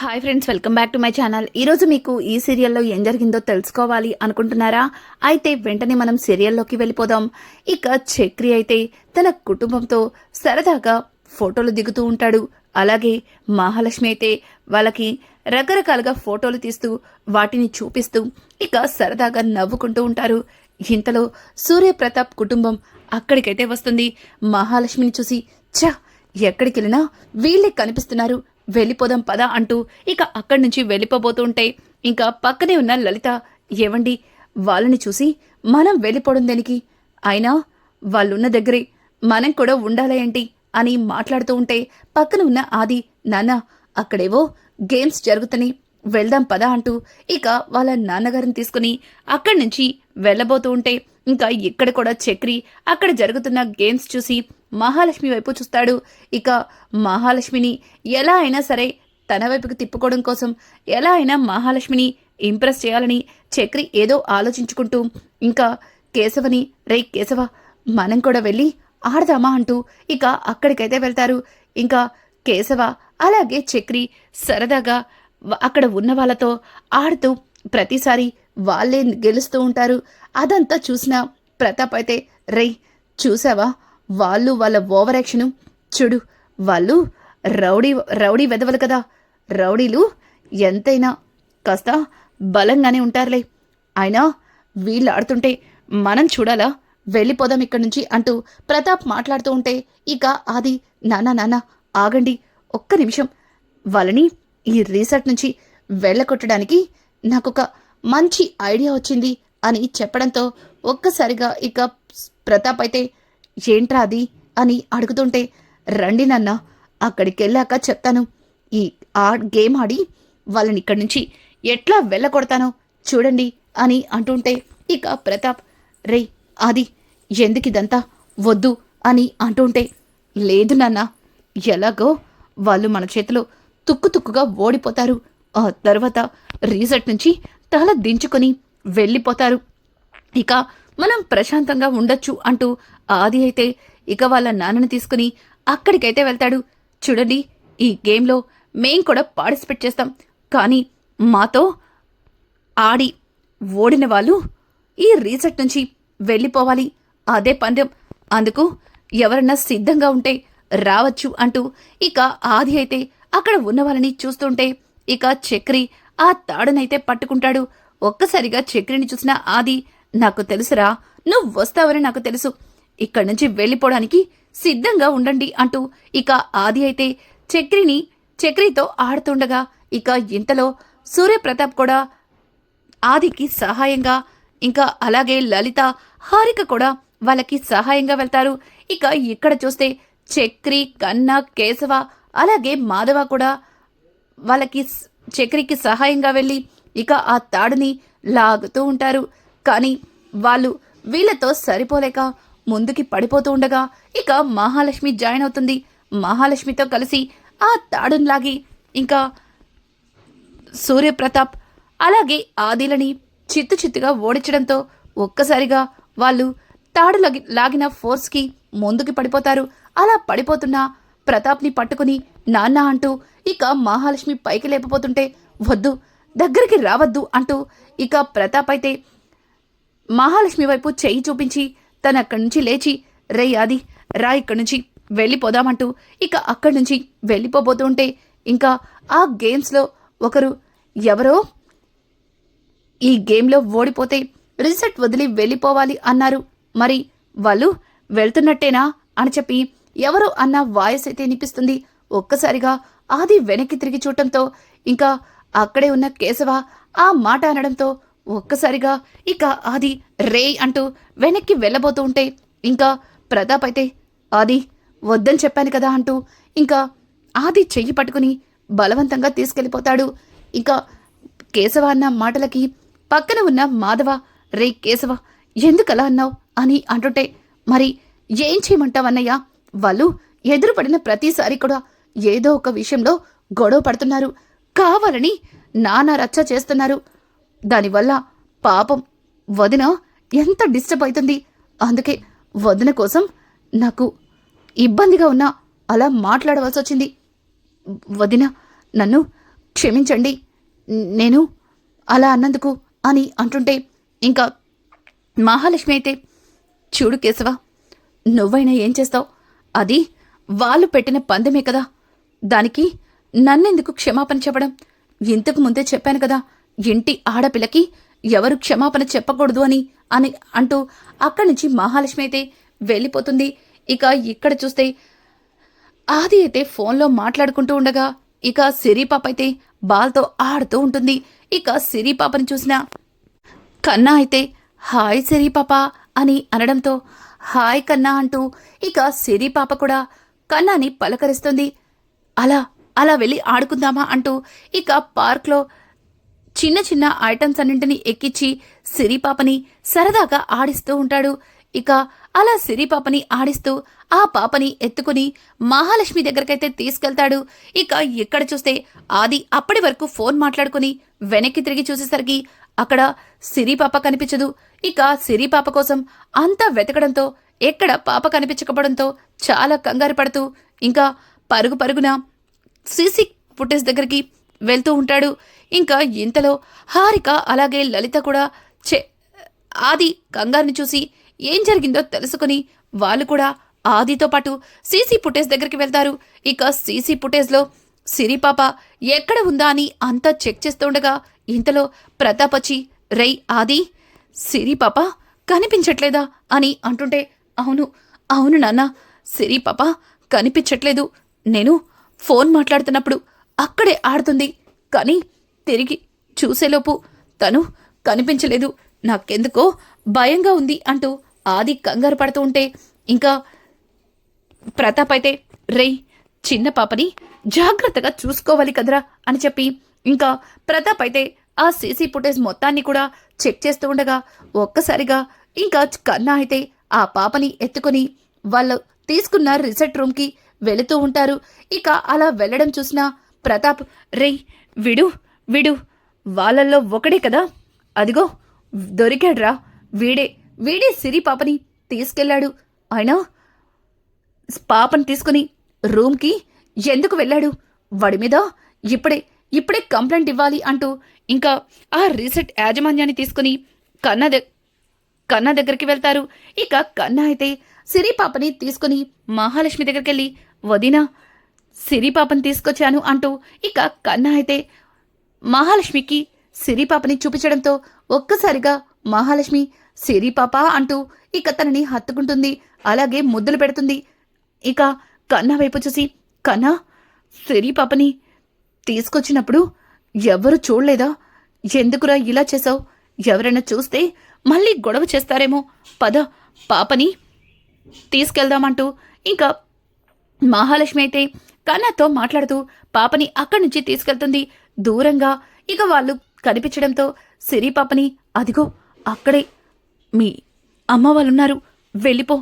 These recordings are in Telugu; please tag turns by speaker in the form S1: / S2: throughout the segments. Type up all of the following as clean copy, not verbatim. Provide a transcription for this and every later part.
S1: Hi friends, welcome back to my channel. ఈరోజు మీకు ఈ సీరియల్లో ఏం జరిగిందో తెలుసుకోవాలి అనుకుంటున్నారా? అయితే వెంటనే మనం సీరియల్లోకి వెళ్ళిపోదాం. ఇక చక్రి అయితే తన కుటుంబంతో సరదాగా ఫోటోలు దిగుతూ ఉంటాడు. అలాగే మహాలక్ష్మి అయితే వాళ్ళకి రకరకాలుగా ఫోటోలు తీస్తూ వాటిని చూపిస్తూ ఇక సరదాగా నవ్వుకుంటూ ఉంటారు. ఇంతలో సూర్యప్రతాప్ కుటుంబం అక్కడికైతే వస్తుంది. మహాలక్ష్మిని చూసి ఛ, ఎక్కడికి వెళ్ళినా వీళ్ళే కనిపిస్తున్నారు, వెళ్ళిపోదాం పదా అంటూ ఇక అక్కడి నుంచి వెళ్ళిపోబోతుంటే ఇంకా పక్కనే ఉన్న లలిత, ఏవండి వాళ్ళని చూసి మనం వెళ్ళిపోవడం దేనికి, అయినా వాళ్ళున్న దగ్గరే మనం కూడా ఉండాలా ఏంటి అని మాట్లాడుతూ ఉంటే పక్కన ఉన్న ఆది, నాన్న అక్కడేవో గేమ్స్ జరుగుతని వెళ్దాం పదా అంటూ ఇక వాళ్ళ నాన్నగారిని తీసుకుని అక్కడి నుంచి వెళ్ళబోతూ ఉంటే ఇంకా ఇక్కడ కూడా చక్రి అక్కడ జరుగుతున్న గేమ్స్ చూసి మహాలక్ష్మి వైపు చూస్తాడు. ఇక మహాలక్ష్మిని ఎలా అయినా సరే తన వైపుకి తిప్పుకోవడం కోసం, ఎలా అయినా మహాలక్ష్మిని ఇంప్రెస్ చేయాలని చక్రి ఏదో ఆలోచించుకుంటూ ఇంకా కేశవని, రే కేశవ మనం కూడా వెళ్ళి ఆడదామా అంటూ ఇక అక్కడికైతే వెళ్తారు. ఇంకా కేశవ అలాగే చక్రి సరదాగా అక్కడ ఉన్న వాళ్ళతో ఆడుతూ ప్రతిసారి వాళ్ళే గెలుస్తూ ఉంటారు. అదంతా చూసిన ప్రతాప్ అయితే, రే చూసావా వాళ్ళు వాళ్ళ ఓవర్ యాక్షను చూడు, వాళ్ళు రౌడీ వెదవలు కదా, రౌడీలు ఎంతైనా కాస్త బలంగానే ఉంటారులే, అయినా వీళ్ళు ఆడుతుంటే మనం చూడాలా, వెళ్ళిపోదాం ఇక్కడి నుంచి అంటూ ప్రతాప్ మాట్లాడుతూ ఉంటే ఇక ఆది, నాన్న ఆగండి ఒక్క నిమిషం, వాళ్ళని ఈ రీసెర్చ్ నుంచి వెళ్ళకొట్టడానికి నాకొక మంచి ఐడియా వచ్చింది అని చెప్పడంతో ఒక్కసారిగా ఇక ప్రతాప్ అయితే, ఏంట్రా అది అని అడుగుతుంటే, రండి నాన్న అక్కడికి వెళ్ళాక చెప్తాను, ఈ గేమ్ ఆడి వాళ్ళని ఇక్కడి నుంచి ఎట్లా వెళ్ళకొడతానో చూడండి అని అంటుంటే ఇక ప్రతాప్, రే అది ఎందుకిదంతా వద్దు అని అంటుంటే, లేదు నాన్న ఎలాగో వాళ్ళు మన చేతిలో తుక్కుగా ఓడిపోతారు, ఆ తర్వాత రీసెట్ నుంచి తల దించుకొని వెళ్ళిపోతారు, ఇక మనం ప్రశాంతంగా ఉండొచ్చు అంటూ ఆది అయితే ఇక వాళ్ళ నాన్నని తీసుకుని అక్కడికైతే వెళ్తాడు. చూడండి ఈ గేమ్లో మేం కూడా పార్టిసిపేట్ చేస్తాం, కానీ మాతో ఆడి ఓడిన వాళ్ళు ఈ రీసెట్ నుంచి వెళ్ళిపోవాలి, అదే పందెం, అందుకు ఎవరన్నా సిద్ధంగా ఉంటే రావచ్చు అంటూ ఇక ఆది అయితే అక్కడ ఉన్న వాళ్ళని చూస్తుంటే ఇక చక్రి ఆ తాడునైతే పట్టుకుంటాడు. ఒక్కసారిగా చక్రిని చూసిన ఆది, నాకు తెలుసురా నువ్వు వస్తావని నాకు తెలుసు, ఇక్కడి నుంచి వెళ్ళిపోవడానికి సిద్ధంగా ఉండండి అంటూ ఇక ఆది అయితే చక్రితో ఆడుతుండగా ఇక ఇంతలో సూర్యప్రతాప్ కూడా ఆదికి సహాయంగా, ఇంకా అలాగే లలిత, హారిక కూడా వాళ్ళకి సహాయంగా వెళ్తారు. ఇక ఇక్కడ చూస్తే చక్రి, కన్నా, కేశవ అలాగే మాధవ కూడా వాళ్ళకి చక్రికి సహాయంగా వెళ్ళి ఇక ఆ తాడుని లాగుతూ ఉంటారు. కానీ వాళ్ళు వీళ్ళతో సరిపోలేక ముందుకి పడిపోతూ ఉండగా ఇక మహాలక్ష్మి జాయిన్ అవుతుంది. మహాలక్ష్మితో కలిసి ఆ తాడుని లాగి ఇంకా సూర్యప్రతాప్ అలాగే ఆదిలని చిత్తుగా ఓడించడంతో ఒక్కసారిగా వాళ్ళు తాడు లాగిన ఫోర్స్కి ముందుకి పడిపోతారు. అలా పడిపోతున్న ప్రతాప్ని పట్టుకుని నాన్న అంటూ ఇక మహాలక్ష్మి పైకి లేకపోతుంటే, వద్దు దగ్గరికి రావద్దు అంటూ ఇక ప్రతాప్ అయితే మహాలక్ష్మి వైపు చెయ్యి చూపించి తన అక్కడి నుంచి లేచి, రే ఆది రా ఇక్కడి నుంచి వెళ్ళిపోదామంటూ ఇక అక్కడి నుంచి వెళ్ళిపోబోతూ ఉంటే ఇంకా ఆ గేమ్స్లో ఒకరు ఎవరో ఈ గేమ్లో ఓడిపోతే రిజల్ట్ వదిలి వెళ్ళిపోవాలి అన్నారు, మరి వాళ్ళు వెళ్తున్నట్టేనా అని చెప్పి ఎవరో అన్న వాయిస్ అయితే వినిపిస్తుంది. ఒక్కసారిగా ఆది వెనక్కి తిరిగి చూడటంతో ఇంకా అక్కడే ఉన్న కేశవ ఆ మాట అనడంతో ఒక్కసారిగా ఇక ఆది రే అంటూ వెనక్కి వెళ్ళబోతూ ఉంటే ఇంకా ప్రతాప్ అయితే, ఆది వద్దని చెప్పాను కదా అంటూ ఇంకా ఆది చెయ్యి పట్టుకుని బలవంతంగా తీసుకెళ్ళిపోతాడు. ఇంకా కేశవ అన్న మాటలకి పక్కన ఉన్న మాధవ, రే కేశవ ఎందుకలా అన్నావు అని అంటుంటే, మరి ఏం చేయమంటావన్నయ్యా, వాళ్ళు ఎదురుపడిన ప్రతిసారి కూడా ఏదో ఒక విషయంలో గొడవ పడుతున్నారు, కావాలని నానా రచ్చ చేస్తున్నారు, దానివల్ల పాపం వదిన ఎంత డిస్టర్బ్ అవుతుంది, అందుకే వదిన కోసం నాకు ఇబ్బందిగా ఉన్నా అలా మాట్లాడవలసి వచ్చింది, వదిన నన్ను క్షమించండి, నేను అలా అన్నందుకు అని అంటుంటే ఇంకా మహాలక్ష్మి అయితే, చూడు కేశవ, నువ్వైనా ఏం చేస్తావు? అది వాళ్ళు పెట్టిన పందెమే కదా, దానికి నన్నెందుకు క్షమాపణ చెప్పడం? ఇంతకు ముందే చెప్పాను కదా, ఇంటి ఆడపిల్లకి ఎవరు క్షమాపణ చెప్పకూడదు అని అని అంటూ అక్కడి నుంచి మహాలక్ష్మి అయితే వెళ్ళిపోతుంది. ఇక ఇక్కడ చూస్తే ఆది అయితే ఫోన్లో మాట్లాడుకుంటూ ఉండగా ఇక సిరి పాప అయితే బాల్తో ఆడుతూ ఉంటుంది. ఇక సిరి పాపని చూసిన కన్నా అయితే హాయ్ సిరి పాప అని అనడంతో హాయ్ కన్నా అంటూ ఇక సిరి పాప కూడా కన్నాని పలకరిస్తుంది. అలా అలా వెళ్ళి ఆడుకుందామా అంటూ ఇక పార్క్లో చిన్న చిన్న ఐటమ్స్ అన్నింటినీ ఎక్కించి సిరి పాపని సరదాగా ఆడిస్తూ ఉంటాడు. ఇక అలా సిరి పాపని ఆడిస్తూ ఆ పాపని ఎత్తుకుని మహాలక్ష్మి దగ్గరకైతే తీసుకెళ్తాడు. ఇక ఇక్కడ చూస్తే ఆది అప్పటి వరకు ఫోన్ మాట్లాడుకుని వెనక్కి తిరిగి చూసేసరికి అక్కడ సిరి పాప కనిపించదు. ఇక సిరి పాప కోసం అంతా వెతకడంతో ఎక్కడ పాప కనిపించకపోవడంతో చాలా కంగారు పడుతూ ఇంకా పరుగు పరుగున సీసీ ఫుటేజ్ దగ్గరికి వెళ్తూ ఉంటాడు. ఇంకా ఇంతలో హారిక అలాగే లలిత కూడా ఆది కంగారుని చూసి ఏం జరిగిందో తెలుసుకుని వాళ్ళు కూడా ఆదితో పాటు సీసీ ఫుటేజ్ దగ్గరికి వెళ్తారు. ఇక సీసీ ఫుటేజ్లో సిరి పాప ఎక్కడ ఉందా అని అంతా చెక్ చేస్తూ ఉండగా ఇంతలో ప్రతాప్ వచ్చి, రై ఆది, సిరి పాప కనిపించట్లేదా అని అంటుంటే, అవును అవును నాన్న, సిరి పాప కనిపించట్లేదు. నేను ఫోన్ మాట్లాడుతున్నప్పుడు అక్కడే ఆడుతుంది, కానీ తిరిగి చూసేలోపు తను కనిపించలేదు. నాకెందుకో భయంగా ఉంది అంటూ ఆది కంగారు పడుతూ ఉంటే ఇంకా ప్రతాప్ అయితే, రేయ్ చిన్న పాపని జాగ్రత్తగా చూసుకోవాలి కదరా అని చెప్పి ఇంకా ప్రతాప్ అయితే ఆ సీసీ ఫుటేజ్ మొత్తాన్ని కూడా చెక్ చేస్తూ ఉండగా ఒక్కసారిగా ఇంకా కన్నా అయితే ఆ పాపని ఎత్తుకుని వాళ్ళు తీసుకున్న రిసార్ట్ రూమ్కి వెళుతూ ఉంటారు. ఇక అలా వెళ్ళడం చూసిన ప్రతాప్, రేయ్ విడు విడు, వాళ్ళల్లో ఒకడే కదా, అదిగో దొరికాడ్రా, వీడే సిరి పాపని తీసుకెళ్లాడు. అయినా పాపని తీసుకుని రూమ్కి ఎందుకు వెళ్ళాడు? వాడి మీద ఇప్పుడే కంప్లైంట్ ఇవ్వాలి అంటూ ఇంకా ఆ రిసార్ట్ యాజమాన్యాన్ని తీసుకుని కన్నా దగ్గరికి వెళ్తారు. ఇక కన్నా అయితే సిరి పాపని తీసుకుని మహాలక్ష్మి దగ్గరికి వెళ్ళి, వదినా సిరి పాపని తీసుకొచ్చాను అంటూ ఇక కన్నా అయితే మహాలక్ష్మికి సిరి పాపని చూపించడంతో ఒక్కసారిగా మహాలక్ష్మి సిరి పాప అంటూ ఇక తనని హత్తుకుంటుంది, అలాగే ముద్దులు పెడుతుంది. ఇక కన్నా వైపు చూసి, కన్నా సిరి పాపని తీసుకొచ్చినప్పుడు ఎవరు చూడలేదా? ఎందుకురా ఇలా చేసావు? ఎవరైనా చూస్తే మళ్ళీ గొడవ చేస్తారేమో, పద పాపని తీసుకెళ్దామంటూ ఇంకా మహాలక్ష్మి అయితే కన్నాతో మాట్లాడుతూ పాపని అక్కడి నుంచి తీసుకెళ్తుంది దూరంగా. ఇక వాళ్ళు కనిపించడంతో సిరి పాపని, అదిగో అక్కడే మీ అమ్మ వాళ్ళున్నారు, వెళ్ళిపో,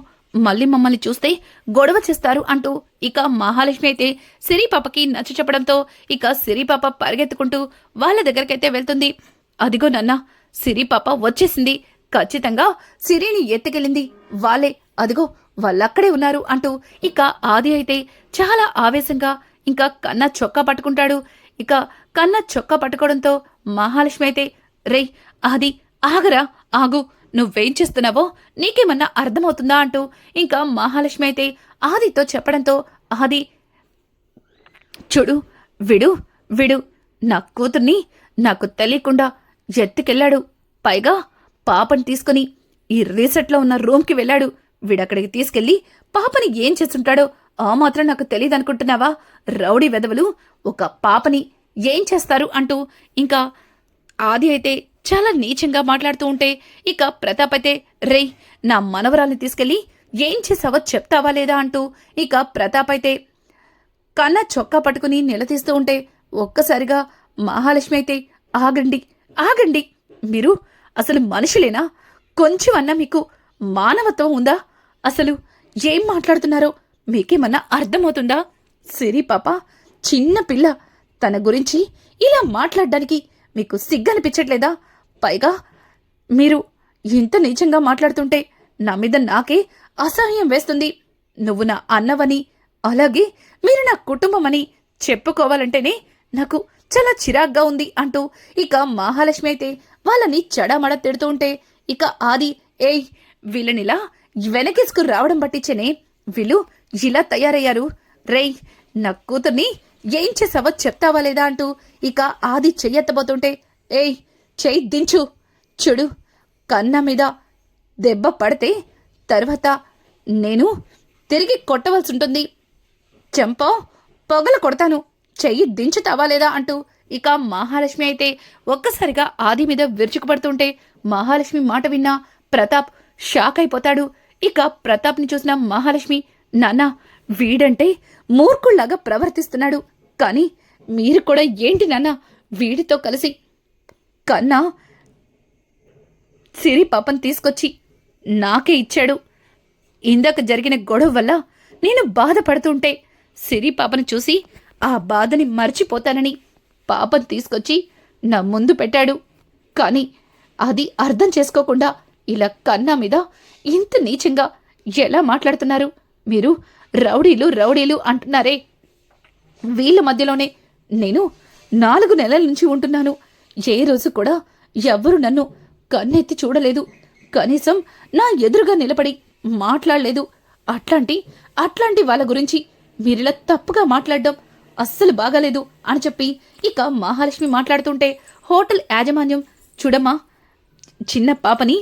S1: మళ్ళీ మమ్మల్ని చూస్తే గొడవ చేస్తారు అంటూ ఇక మహాలక్ష్మి అయితే సిరి పాపకి నచ్చ చెప్పడంతో ఇక సిరి పాప పరిగెత్తుకుంటూ వాళ్ళ దగ్గరకైతే వెళ్తుంది. అదిగో నాన్న, సిరి పాప వచ్చేసింది, ఖచ్చితంగా సిరిని ఎత్తుకెళ్ళింది వాళ్ళే, అదిగో వాళ్ళక్కడే ఉన్నారు అంటూ ఇక ఆది అయితే చాలా ఆవేశంగా ఇంకా కన్నా చొక్కా పట్టుకుంటాడు. ఇక కన్నా చొక్కా పట్టుకోవడంతో మహాలక్ష్మి అయితే, రేయ్ ఆది ఆగరా, ఆగు, నువ్వేం చేస్తున్నావో నీకేమన్నా అర్థమవుతుందా అంటూ ఇంకా మహాలక్ష్మి అయితే ఆదితో చెప్పడంతో ఆది, చూడు విడు నా కూతుర్ని నాకు తెలియకుండా ఎత్తుకెళ్ళాడు, పైగా పాపని తీసుకుని ఈ రిసార్ట్లో ఉన్న రూమ్కి వెళ్ళాడు. వీడక్కడికి తీసుకెళ్లి పాపని ఏం చేస్తుంటాడో ఆ మాత్రం నాకు తెలియదనుకుంటున్నావా? రౌడీ వెధవలు ఒక పాపని ఏం చేస్తారు అంటూ ఇంకా ఆది అయితే చాలా నీచంగా మాట్లాడుతూ ఉంటే ఇక ప్రతాప్ అయితే, రేయ్ నా మనవరాల్ని తీసుకెళ్లి ఏం చేసావో చెప్తావా లేదా అంటూ ఇక ప్రతాప్ అయితే కన్నా చొక్కా పట్టుకుని నిలదీస్తూ ఉంటే ఒక్కసారిగా మహాలక్ష్మి అయితే, ఆగండి, మీరు అసలు మనుషులేనా? కొంచెం అన్నా మీకు మానవత్వం ఉందా? అసలు ఏం మాట్లాడుతున్నారో మీకేమన్నా అర్థమవుతుందా? సిరి పాప చిన్న పిల్ల, తన గురించి ఇలా మాట్లాడడానికి మీకు సిగ్గనిపించట్లేదా? పైగా మీరు ఇంత నీచంగా మాట్లాడుతుంటే నా మీద నాకే అసహ్యం వేస్తుంది. నువ్వు నా అన్నవని, అలాగే మీరు నా కుటుంబమని చెప్పుకోవాలంటేనే నాకు చాలా చిరాగ్గా ఉంది అంటూ ఇక మహాలక్ష్మి అయితే వాళ్ళని చెడమడ తిడుతూ ఉంటే ఇక ఆది ఏయ్ వీళ్ళనిలా వెనకేసుకు రావడం పట్టించనే వీళ్ళు ఇలా తయారయ్యారు రేయ్ నా కూతుర్ని ఏం చేసావో చెప్తావా లేదా అంటూ ఇక ఆది చెయ్యెత్తబోతుంటే ఏయ్ చెయ్యి దించు చూడు కన్న మీద దెబ్బ పడితే తర్వాత నేను తిరిగి కొట్టవలసి ఉంటుంది చెంప పొగల కొడతాను చెయ్యి దించుతావా లేదా అంటూ ఇక మహాలక్ష్మి అయితే ఒక్కసారిగా ఆది మీద విరుచుకుపడుతుంటే మహాలక్ష్మి మాట విన్నా ప్రతాప్ షాక్ అయిపోతాడు. ఇక ప్రతాప్ని చూసిన మహాలక్ష్మి నాన్న వీడంటే మూర్ఖుల్లాగా ప్రవర్తిస్తున్నాడు కానీ మీరు కూడా ఏంటి నాన్న వీడితో కలిసి కన్నా సిరి పాపని తీసుకొచ్చి నాకే ఇచ్చాడు. ఇందాక జరిగిన గొడవ వల్ల నేను బాధపడుతుంటే సిరి పాపను చూసి ఆ బాధని మర్చిపోతానని పాపను తీసుకొచ్చి నా ముందు పెట్టాడు. కానీ అది అర్థం చేసుకోకుండా ఇలా కన్నా మీద ఇంత నీచంగా ఎలా మాట్లాడుతున్నారు మీరు? రౌడీలు రౌడీలు అంటున్నారే. వీళ్ళ మధ్యలోనే నేను 4 నెలల నుంచి ఉంటున్నాను. ఏ రోజు కూడా ఎవ్వరూ నన్ను కన్నెత్తి చూడలేదు. కనీసం నా ఎదురుగా నిలబడి మాట్లాడలేదు. అట్లాంటి వాళ్ళ గురించి మీరిలా తప్పుగా మాట్లాడడం అస్సలు బాగాలేదు అని చెప్పి ఇక మహాలక్ష్మి మాట్లాడుతుంటే హోటల్ యాజమాన్యం చూడమ్మా చిన్న పాపని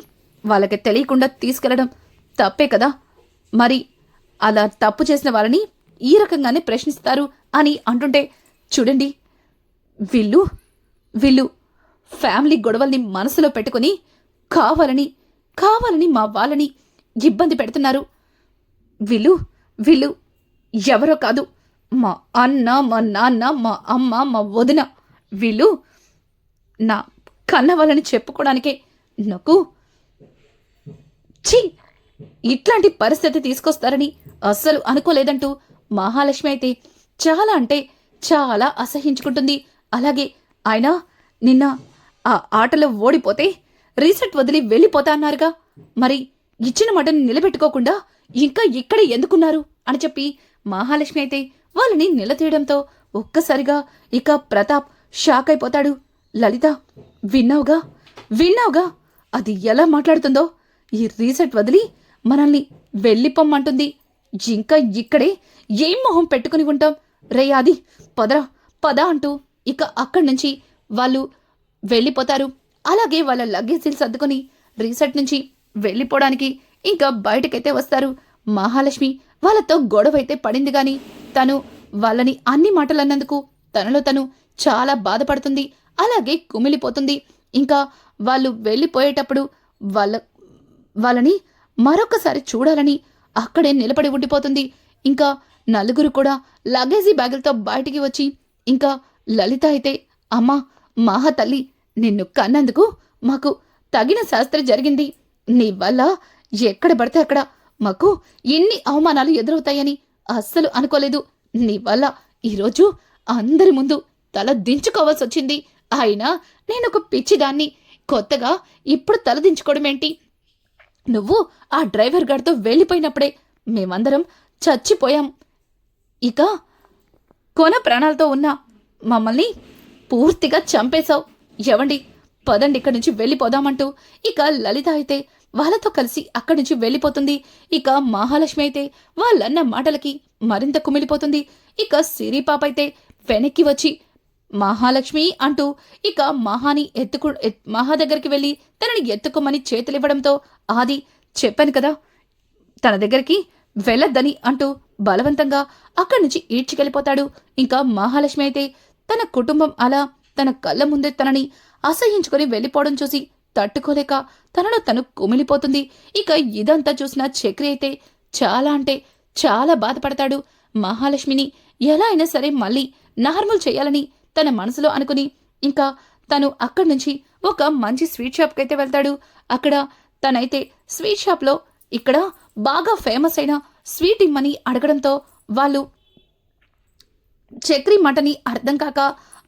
S1: వాళ్ళకి తెలియకుండా తీసుకెళ్లడం తప్పే కదా, మరి అలా తప్పు చేసిన వాళ్ళని ఈ రకంగానే ప్రశ్నిస్తారు అని అంటుంటే చూడండి వీళ్ళు ఫ్యామిలీ గొడవల్ని మనసులో పెట్టుకుని కావాలని మా వాళ్ళని ఇబ్బంది పెడుతున్నారు. వీళ్ళు ఎవరో కాదు, మా అన్న మా నాన్న మా అమ్మ మా వదిన. వీళ్ళు నా కన్న వాళ్ళని చెప్పుకోవడానికే నాకు ఛీ ఇట్లాంటి పరిస్థితి తీసుకొస్తారని అస్సలు అనుకోలేదంటూ మహాలక్ష్మి అయితే చాలా అంటే చాలా అసహించుకుంటుంది. అలాగే ఆయన నిన్న ఆ ఆటలో ఓడిపోతే రీసెట్ వదిలి వెళ్ళిపోతా అన్నారుగా, మరి ఇచ్చిన మాటను నిలబెట్టుకోకుండా ఇంకా ఇక్కడే ఎందుకున్నారు అని చెప్పి మహాలక్ష్మి అయితే వాళ్ళని నిలతీయడంతో ఒక్కసారిగా ఇక ప్రతాప్ షాక్ అయిపోతాడు. లలిత విన్నావుగా అది ఎలా మాట్లాడుతుందో? ఈ రీసెట్ వదిలి మనల్ని వెళ్ళిపోమ్మంటుంది. ఇంకా ఇక్కడే ఏం మొహం పెట్టుకుని ఉంటాం? రే ఆది పద అంటూ ఇక అక్కడి నుంచి వాళ్ళు వెళ్ళిపోతారు. అలాగే వాళ్ళ లగేజీలు సర్దుకొని రీసెట్ నుంచి వెళ్ళిపోవడానికి ఇంకా బయటకైతే వస్తారు. మహాలక్ష్మి వాళ్ళతో గొడవైతే పడింది గాని తను వాళ్ళని అన్ని మాటలు అన్నందుకు తనలో తను చాలా బాధపడుతుంది. అలాగే కుమిలిపోతుంది. ఇంకా వాళ్ళు వెళ్ళిపోయేటప్పుడు వాళ్ళని మరొకసారి చూడాలని అక్కడే నిలబడి ఉండిపోతుంది. ఇంకా నలుగురు కూడా లగేజీ బ్యాగులతో బయటికి వచ్చి ఇంకా లలిత అయితే అమ్మా మహా తల్లి నిన్ను కన్నందుకు మాకు తగిన శాస్త్రం జరిగింది. నీ వల్ల ఎక్కడ పడితే అక్కడ మాకు ఎన్ని అవమానాలు ఎదురవుతాయని అస్సలు అనుకోలేదు. నీ వల్ల ఈరోజు అందరి ముందు తల దించుకోవాల్సి వచ్చింది. అయినా నేనొక పిచ్చిదాన్ని, కొత్తగా ఇప్పుడు తల దించుకోవడమేంటి? నువ్వు ఆ డ్రైవర్ గారితో వెళ్ళిపోయినప్పుడే మేమందరం చచ్చిపోయాం. ఇక కొన ప్రాణాలతో ఉన్న మమ్మల్ని పూర్తిగా చంపేశావు. ఎవండి పదండి ఇక్కడి నుంచి వెళ్ళిపోదామంటూ ఇక లలిత అయితే వాళ్ళతో కలిసి అక్కడి నుంచి వెళ్ళిపోతుంది. ఇక మహాలక్ష్మి అయితే వాళ్ళన్న మాటలకి మరింత కుమిలిపోతుంది. ఇక సిరిపాప అయితే వెనక్కి వచ్చి మహాలక్ష్మి అంటూ ఇక మహా దగ్గరికి వెళ్ళి తనని ఎత్తుకోమని చేతులివ్వడంతో ఆది చెప్పాను కదా తన దగ్గరికి వెళ్ళొద్దని అంటూ బలవంతంగా అక్కడి నుంచి ఈడ్చికెళ్ళిపోతాడు. ఇంకా మహాలక్ష్మి అయితే తన కుటుంబం అలా తన కళ్ళ ముందే తనని అసహించుకొని వెళ్ళిపోవడం చూసి తట్టుకోలేక తనలో తను కుమిలిపోతుంది. ఇక ఇదంతా చూసిన చక్రి అయితే చాలా అంటే చాలా బాధపడతాడు. మహాలక్ష్మిని ఎలా అయినా సరే మళ్ళీ నార్మల్ చేయాలని తన మనసులో అనుకుని ఇంకా తను అక్కడి నుంచి ఒక మంచి స్వీట్ షాప్కి అయితే వెళ్తాడు. అక్కడ తనైతే స్వీట్ షాప్లో ఇక్కడ బాగా ఫేమస్ అయిన స్వీట్ ఇమ్మని అడగడంతో వాళ్ళు చక్రి మటని అర్థం కాక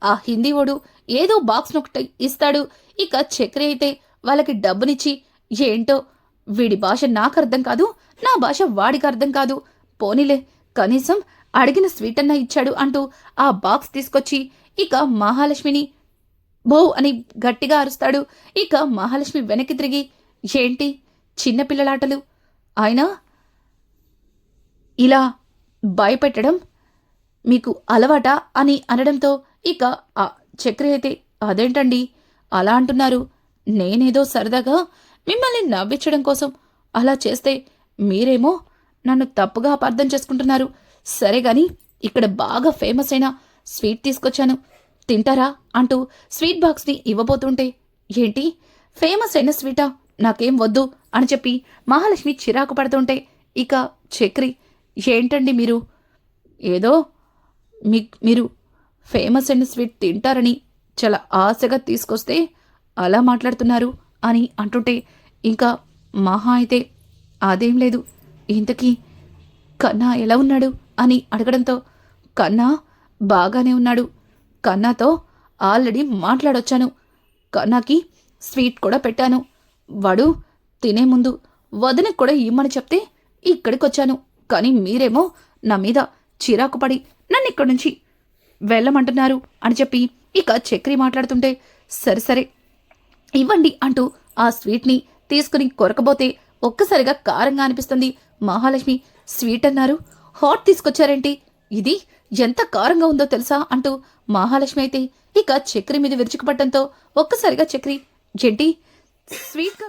S1: ఆ హిందీవోడు ఏదో బాక్స్ నొకటి ఇస్తాడు. ఇక చక్రి అయితే వాళ్ళకి డబ్బునిచ్చి ఏంటో వీడి భాష నాకు అర్థం కాదు, నా భాష వాడికి అర్థం కాదు, పోనీలే కనీసం అడిగిన స్వీట్ అన్నా ఇచ్చాడు అంటూ ఆ బాక్స్ తీసుకొచ్చి ఇక మహాలక్ష్మిని బో అని గట్టిగా అరుస్తాడు. ఇక మహాలక్ష్మి వెనక్కి తిరిగి, ఏంటి చిన్నపిల్లలాటలు, ఆయన ఇలా భయపెట్టడం మీకు అలవాటా అని అనడంతో ఇక ఆ చక్రి అయితే, అదేంటండి అలా అంటున్నారు, నేనేదో సరదాగా మిమ్మల్ని నవ్వించడం కోసం అలా చేస్తే మీరేమో నన్ను తప్పుగా అపార్థం చేసుకుంటున్నారు. సరే గాని ఇక్కడ బాగా ఫేమస్ అయిన స్వీట్ తీసుకొచ్చాను, తింటారా అంటూ స్వీట్ బాక్స్ని ఇవ్వబోతుంటే, ఏంటి ఫేమస్ అయిన స్వీటా, నాకేం వద్దు అని చెప్పి మహాలక్ష్మి చిరాకు పడుతుంటే ఇక చక్రి, ఏంటండి మీరు ఏదో మీరు ఫేమస్ అయిన స్వీట్ తింటారని చాలా ఆశగా తీసుకొస్తే అలా మాట్లాడుతున్నారు అని అంటుంటే ఇంకా మహా అయితే, అదేం లేదు, ఇంతకీ కన్నా ఎలా ఉన్నాడు అని అడగడంతో, కన్నా బాగానే ఉన్నాడు, కన్నాతో ఆల్రెడీ మాట్లాడొచ్చాను, కన్నాకి స్వీట్ కూడా పెట్టాను, వాడు తినే ముందు వదినకి కూడా ఇమ్మని చెప్తే ఇక్కడికొచ్చాను, కానీ మీరేమో నా మీద చిరాకు పడి నన్ను ఇక్కడి నుంచి వెళ్ళమంటున్నారు అని చెప్పి ఇక చక్రి మాట్లాడుతుంటే, సరే సరే ఇవ్వండి అంటూ ఆ స్వీట్ని తీసుకుని కొరకబోతే ఒక్కసారిగా కారంగా అనిపిస్తుంది. మహాలక్ష్మి, స్వీట్ అన్నారు, హాట్ తీసుకొచ్చారేంటి, ఇది ఎంత కారంగా ఉందో తెలుసా అంటూ మహాలక్ష్మి అయితే ఇక చక్రి మీద విరుచుకుపట్టడంతో ఒక్కసారిగా చక్రి, ఏంటి స్వీట్గా